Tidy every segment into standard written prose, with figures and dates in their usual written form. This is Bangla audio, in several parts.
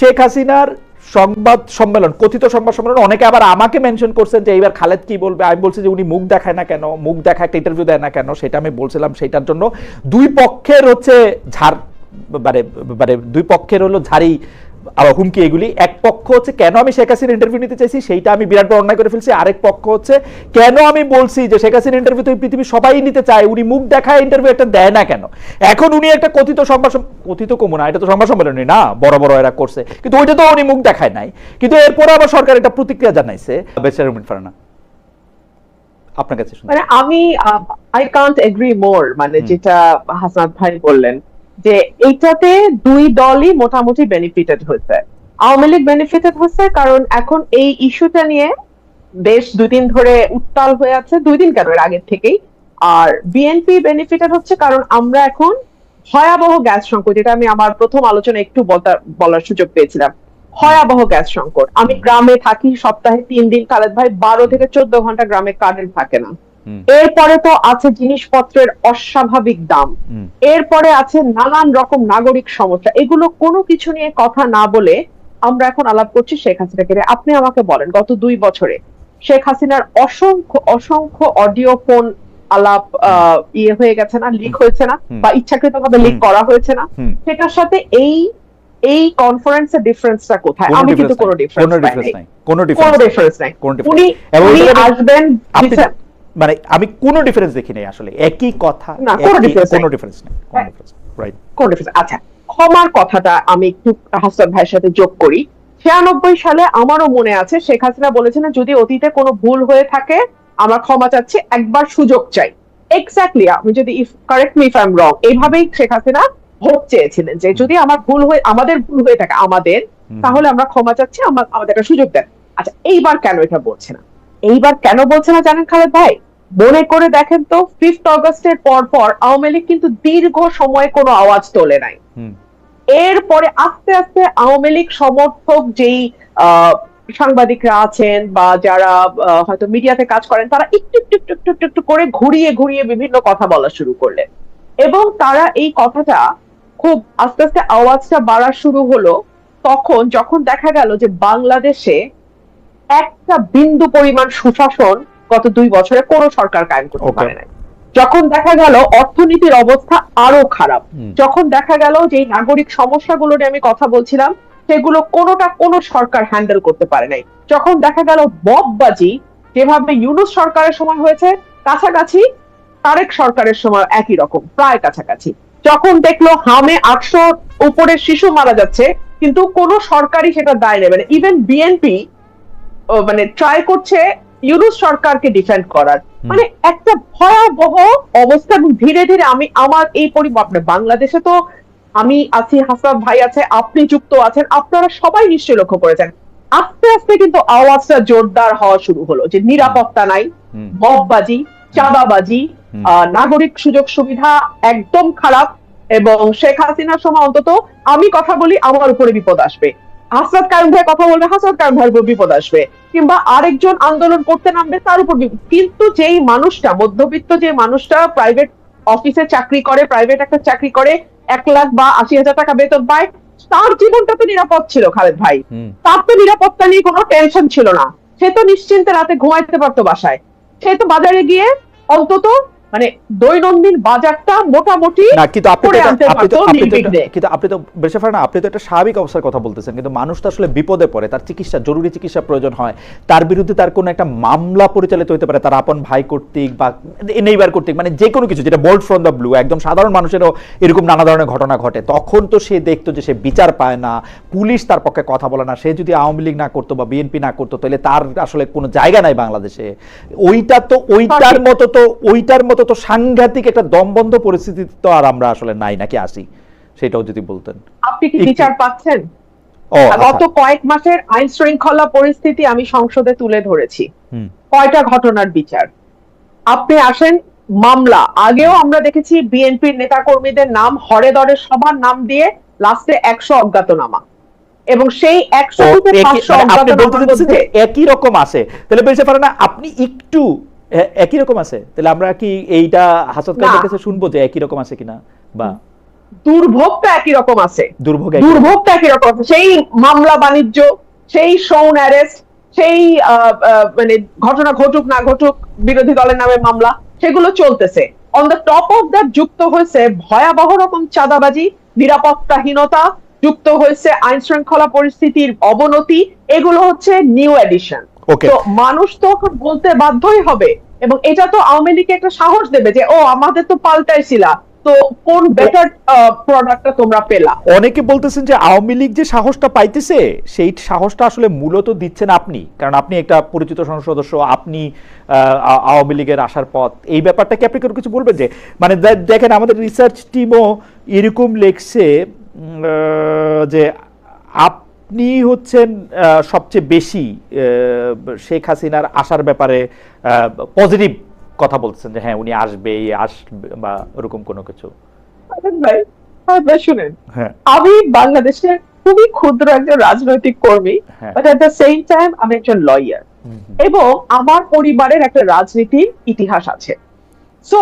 শেখ হাসিনার সংবাদ সম্মেলন, কথিত সংবাদ সম্মেলন, অনেকে আবার আমাকে মেনশন করছেন যে এইবার খালেদ কি বলবে। আমি বলছি যে উনি মুখ দেখায় না কেন, মুখ দেখা একটা ইন্টারভিউ দেয় না কেন, সেটা আমি বলছিলাম। সেটার জন্য দুই পক্ষের হচ্ছে ঝাড়, মানে দুই পক্ষের হলো ঝাড়ি হুমকি এগুলি। এক পক্ষ হচ্ছে কেন আমি শেখ হাসিনার ইন্টারভিউ নিতে চাইছি সেইটা আমি বিরাট বড় অন্যায় করে ফেলছি, আরেক পক্ষ হচ্ছে কেন আমি বলছি যে শেখ হাসিনার ইন্টারভিউ তো পৃথিবী সবাই নিতে চায়, উনি মুখ দেখায় ইন্টারভিউ একটা দেয় না কেন। এখন উনি একটা কথিত সংবাদ, কথিত কমু না, এটা তো সংবাদ সম্মেলনই না, বড় বড় এরা করছে, কিন্তু ওইটা তো উনি মুখ দেখায় নাই। কিন্তু এরপরে আবার সরকার একটা প্রতিক্রিয়া জানাইছে। বেচারা ফারহানা, আপনার কাছে শুনুন। মানে আমি আই কান্ট এগ্রি মোর, মানে যেটা হাসনাত ভাই বললেন যে এইটাতে দুই দলই মোটামুটি বেনিফিটেড হয়েছে। আওয়ামী লীগ বেনিফিটেড হয়েছে কারণ এখন এই ইস্যুটা নিয়ে বেশ 2 দিন ধরে উত্তাল হয়ে আছে, 2 দিন কেন, এর আগের থেকেই। আর বিএনপি বেনিফিটেড হচ্ছে কারণ আমরা এখন ভয়াবহ গ্যাস সংকট, যেটা আমি আমার প্রথম আলোচনা একটু বলার সুযোগ পেয়েছিলাম, ভয়াবহ গ্যাস সংকট। আমি গ্রামে থাকি, সপ্তাহে 3 দিন খালেদ ভাই 12 থেকে 14 ঘন্টা গ্রামে কারেন্ট থাকে না। এরপরে তো আছে জিনিসপত্রের অস্বাভাবিক দাম, এরপরে আছে নানান রকম নাগরিক সমস্যা। এগুলো কোনো কিছু নিয়ে কথা না বলে আমরা এখন আলাপ করছি শেখ হাসিনাকে। আপনি আমাকে বলেন, গত 2 বছরে শেখ হাসিনার অসংখ্য অসংখ্য অডিও ফোন আলাপ ইয়ে হয়ে গেছে না, লিক হয়েছে না, বা ইচ্ছাকৃতভাবে লিক করা হয়েছে না? সেটার সাথে এই কনফারেন্সের ডিফারেন্সটা কোথায়? আমি কিন্তু কোনো ডিফারেন্স নাই, কোনো ডিফারেন্স নাই। উনি আসবেন, মানে আমি কোনো ডিফারেন্স দেখি নাই আসলে, একই কথা, কোনো ডিফারেন্স নাই, রাইট, কোনো ডিফারেন্স। আচ্ছা, ক্ষমার কথাটা আমি একটু হাসান ভাইয়ের সাথে যোগ করি। 96 সালে আমারও মনে আছে শেখ হাসিনা বলেছেন, যদি অতীতে কোনো ভুল হয়ে থাকে আমরা ক্ষমা চাচ্ছি, একবার সুযোগ চাই। এক্স্যাক্টলি, আমি যদি correct me if I am রং, এইভাবেই শেখ হাসিনা ভোট চেয়েছিলেন যে যদি আমাদের ভুল হয়ে থাকে আমাদের, তাহলে আমরা ক্ষমা চাচ্ছি, আমাদের একটা সুযোগ দেন। আচ্ছা, এইবার কেন এটা বলছে না? এইবার কেন বলছে না জানেন খালেদ ভাই? মনে করে দেখেন তো, 5 অগস্টের পর আওয়ামী লীগ কিন্তু দীর্ঘ সময় কোনো আওয়াজ তোলে নাই। এরপরে আস্তে আস্তে আওয়ামী লীগ সমর্থক যেই সাংবাদিকরা আছেন বা যারা হয়তো মিডিয়াতে কাজ করেন, তারা একটু একটু একটু একটু একটু করে ঘুরিয়ে ঘুরিয়ে বিভিন্ন কথা বলা শুরু করলেন, এবং তারা এই কথাটা খুব আস্তে আস্তে আওয়াজটা বাড়া শুরু হলো তখন, যখন দেখা গেল যে বাংলাদেশে একটা বিন্দু পরিমাণ সুশাসন গত 2 বছরে কোনো সরকার কায়েম করতে পারে নাই। যখন দেখা গেল অর্থনীতির অবস্থা আরো খারাপ, যখন দেখা গেল যে নাগরিক সমস্যাগুলো নিয়ে আমি কথা বলছিলাম সেগুলো কোনোটা কোনো সরকার হ্যান্ডেল করতে পারে নাই, যখন দেখা গেল মববাজি যেভাবে ইউনূস সরকারের সময় হয়েছে কাছাকাছি, তারেক সরকারের সময় একই রকম, প্রায় কাছাকাছি, যখন দেখলো হামে 800 উপরে শিশু মারা যাচ্ছে কিন্তু কোনো সরকারই সেটা দায় নেবে না। ইভেন বিএনপি মানে ট্রাই করছে ইউনূস সরকারকে ডিফেন্ড করার। মানে একটা ভয়াবহ অবস্থা। ধীরে ধীরে আমি আমার এই পরিবর্তন, বাংলাদেশে তো আমি আছি, হাসান ভাই আছে, আপনি যুক্ত আছেন, আপনারা সবাই নিশ্চয়ই লক্ষ্য করেছেন, আস্তে আস্তে কিন্তু আওয়াজটা জোরদার হওয়া শুরু হলো যে নিরাপত্তা নাই, মববাজি, চাঁদাবাজি, নাগরিক সুযোগ সুবিধা একদম খারাপ, এবং শেখ হাসিনার সময় অন্তত আমি কথা বলি আমার উপরে বিপদ আসবে, হাসনাত কায়ুম ভাই কথা বলবে হাসনাত কায়ুম ভাইয়ের উপর বিপদ আসবে, কিংবা আরেকজন আন্দোলন করতে নামবে তার উপর বিপদ। কিন্তু যেই মানুষটা মধ্যবিত্ত, যে মানুষটা প্রাইভেট অফিসে চাকরি করে, প্রাইভেট একটা চাকরি করে, 1 লাখ বা 80,000 টাকা বেতন পায়, তার জীবনটা তো নিরাপদ ছিল খালেদ ভাই। তার তো নিরাপত্তা নিয়ে কোনো টেনশন ছিল না, সে তো নিশ্চিন্তে রাতে ঘুমাইতে পারতো বাসায়, সে তো বাজারে গিয়ে অন্তত মানে দৈনন্দিন বাজারটা মোটামুটি করে আনতে পারতো। কিন্তু আপনি তো বেশি না, আপনি তো একটা স্বাভাবিক অবস্থার কথা বলতেছেন, কিন্তু মানুষ তো আসলে বিপদে পড়ে, তার চিকিৎসা, জরুরি চিকিৎসা প্রয়োজন হয়, তার বিরুদ্ধে তার কোনো একটা মামলা পরিচালিত হতে পারে, তার আপন ভাই কর্তৃক বা নেইবার কর্তৃক, মানে যে কোনো কিছু যেটা বোল্ড ফ্রম দ্য ব্লু, একদম সাধারণ মানুষেরও এরকম নানা ধরনের ঘটনা ঘটে, তখন তো সে দেখতো যে সে বিচার পায় না, পুলিশ তার পক্ষে কথা বলে না। সে যদি আওয়ামী লীগ না করতো বা বিএনপি না করতো তাহলে তার আসলে কোনো জায়গা নাই বাংলাদেশে। ওইটার মতো তো সাংঘাতিক একটা দমবন্ধ পরিস্থিতি তো আর আমরা আসলে নাই, নাকি আসি, সেটাও যদি বলতেন। আপনি কি বিচার পাচ্ছেন? গত কয়েক মাসের আইন শৃঙ্খলা পরিস্থিতি আমি সংসদে তুলে ধরেছি, কয়টা ঘটনার বিচার। আপনি আসেন মামলা, আগেও আমরা দেখেছি বিএনপির নেতা কর্মীদের নাম হরে দরে সবার নাম দিয়ে লাস্টে 100 অজ্ঞাতনামা, এবং সেই 100 থেকে 500 অজ্ঞাতনামার মধ্যে একই রকম আসে। তাহলে বলতে পারে না আপনি একটু একই রকম আছে, তাহলে আমরা কি এইটা হাসনাত কায়ুমের কাছে শুনবো যে একই রকম আছে কিনা? বা দুর্ভোগটা একই রকম আছে, দুর্ভোগ দুর্ভোগটা একই রকম আছে। সেই মামলা বাণিজ্য, সেই শোন অ্যারেস্ট, সেই মানে ঘটনা ঘটুক না ঘটুক বিরোধী দলের নামে মামলা, সেগুলো চলতেছে। On the top of that যুক্ত হয়েছে ভয়াবহ রকম চাঁদাবাজি, নিরাপত্তাহীনতা, যুক্ত হয়েছে আইন শৃঙ্খলা পরিস্থিতির অবনতি। এগুলো হচ্ছে নিউ এডিশন। তো মানুষ তো এখন বলতে বাধ্যই হবে, এবং এটা তো আওয়ামী লীগকে একটা সাহস দেবে যে ও আমাদের তো পাল্টাইছিলা, তো কোন বেটার প্রোডাক্টটা তোমরা পেলা। অনেকে বলতেছেন যে আওয়ামী লীগ যে সাহসটা পাইতেছে সেই সাহসটা আসলে মূলত দিচ্ছেন আপনি, কারণ আপনি একটা পরিচিত সংসদ সদস্য, আপনি আওয়ামী লীগের আসার পথ, এই ব্যাপারটা কি আপনি কোনো কিছু বলবেন? যে মানে দেখেন আমাদের রিসার্চ টিমও এরকম লেখছে যে আপনি হচ্ছেন সবচেয়ে বেশি শেখ হাসিনার আসার ব্যাপারে পজিটিভ কথা বলছেন, যে হ্যাঁ উনি আসবে বা ওরকম কোনো কিছু। ভাই শুনেন, আমি বাংলাদেশের খুবই ক্ষুদ্র একজন রাজনৈতিক কর্মী, but at the same time আমি একজন লয়ার, এবং আমার পরিবারের একটা রাজনীতির ইতিহাস আছে। সো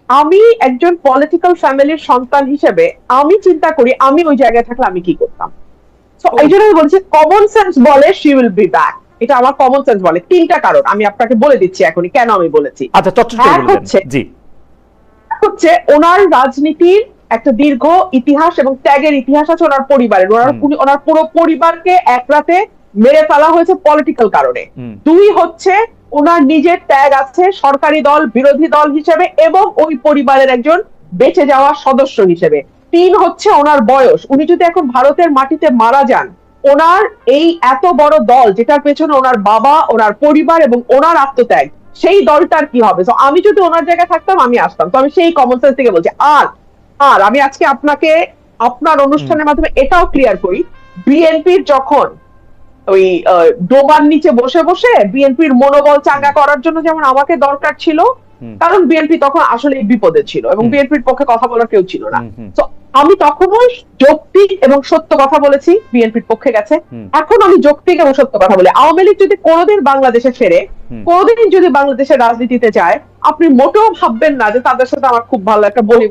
আমি একজন পলিটিক্যাল ফ্যামিলির সন্তান হিসেবে আমি চিন্তা করি আমি ওই জায়গায় থাকলে আমি কি করতাম। সো এই জন্য আমি বলছি কমন সেন্স বলে শি উইল বি ব্যাক। এটা আমার কমন সেন্স বলে। তিনটা কারণ আমি আপনাকে বলে দিচ্ছি এখনই কেন আমি বলেছি। আচ্ছা, হচ্ছে ওনার রাজনীতির একটা দীর্ঘ ইতিহাস এবং ত্যাগের ইতিহাস আছে ওনার পরিবারের। ওনার পুরো পরিবারকে এক রাতে মেরে ফেলা হয়েছে পলিটিক্যাল কারণে। দুই হচ্ছে ওনার নিজের ত্যাগ আছে সরকারি দল বিরোধী দল হিসেবে এবং ওই পরিবারের একজন বেঁচে যাওয়া সদস্য হিসেবে। তিন হচ্ছে ওনার বয়স। উনি যদি এখন ভারতের মাটিতে মারা যান, ওনার এই এত বড় দল যেটার পেছনে ওনার বাবা, ওনার পরিবার এবং ওনার আত্মত্যাগ, সেই দলটার কি হবে? তো আমি যদি ওনার জায়গায় থাকতাম আমি আসতাম। তো আমি সেই কমন সেন্স থেকে বলছি। আর আমি আজকে আপনাকে আপনার অনুষ্ঠানের মাধ্যমে এটাও ক্লিয়ার করি, বিএনপির যখন ওই ডোবার নিচে বসে বসে বিএনপির মনোবল চাঙ্গা করার জন্য যেমন আমাকে দরকার ছিল, কারণ বিএনপি তখন আসলে বিপদে ছিল এবং বিএনপির পক্ষে কথা বলার কেউ ছিল না, তো আমি তখনও যৌক্তিক এবং সত্য কথা বলেছি, বিএনপির পক্ষে গেছে। এখন আমি যৌক্তিক এবং সত্য কথা বলি। আওয়ামী লীগ যদি কোনোদিন বাংলাদেশে ফেরে, কোনোদিন যদি বাংলাদেশের রাজনীতিতে যায়, আপনি মোটেও ভাববেন না যে তাদের সাথে আমার খুব ভালো একটা বলি